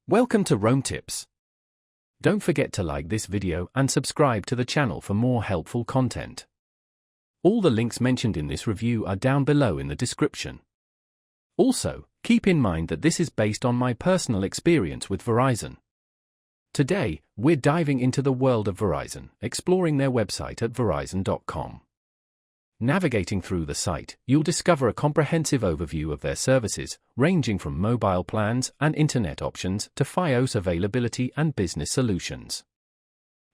Welcome to Roam Tips. Don't forget to like this video and subscribe to the channel for more helpful content. All the links mentioned in this review are down below in the description. Also, keep in mind that this is based on my personal experience with Verizon. Today, we're diving into the world of Verizon, exploring their website at verizon.com. Navigating through the site, you'll discover a comprehensive overview of their services, ranging from mobile plans and internet options to Fios availability and business solutions.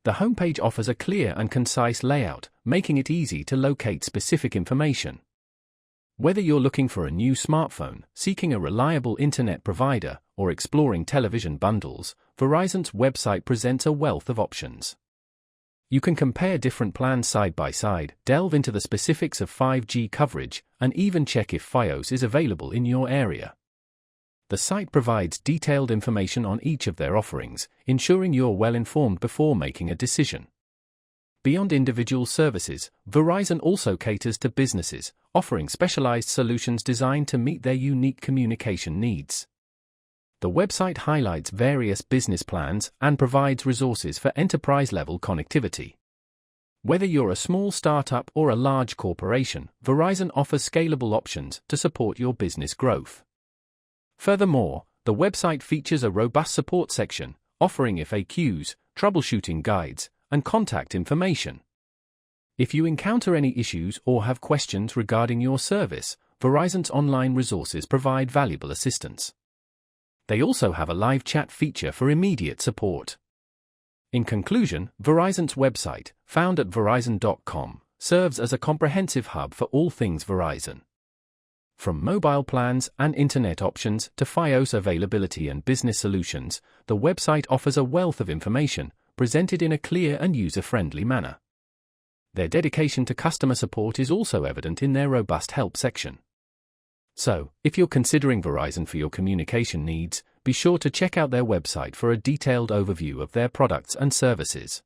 The homepage offers a clear and concise layout, making it easy to locate specific information. Whether you're looking for a new smartphone, seeking a reliable internet provider, or exploring television bundles, Verizon's website presents a wealth of options. You can compare different plans side by side, delve into the specifics of 5G coverage, and even check if Fios is available in your area. The site provides detailed information on each of their offerings, ensuring you're well informed before making a decision. Beyond individual services, Verizon also caters to businesses, offering specialized solutions designed to meet their unique communication needs. The website highlights various business plans and provides resources for enterprise-level connectivity. Whether you're a small startup or a large corporation, Verizon offers scalable options to support your business growth. Furthermore, the website features a robust support section, offering FAQs, troubleshooting guides, and contact information. If you encounter any issues or have questions regarding your service, Verizon's online resources provide valuable assistance. They also have a live chat feature for immediate support. In conclusion, Verizon's website, found at verizon.com, serves as a comprehensive hub for all things Verizon. From mobile plans and internet options to Fios availability and business solutions, the website offers a wealth of information, presented in a clear and user-friendly manner. Their dedication to customer support is also evident in their robust help section. So, if you're considering Verizon for your communication needs, be sure to check out their website for a detailed overview of their products and services.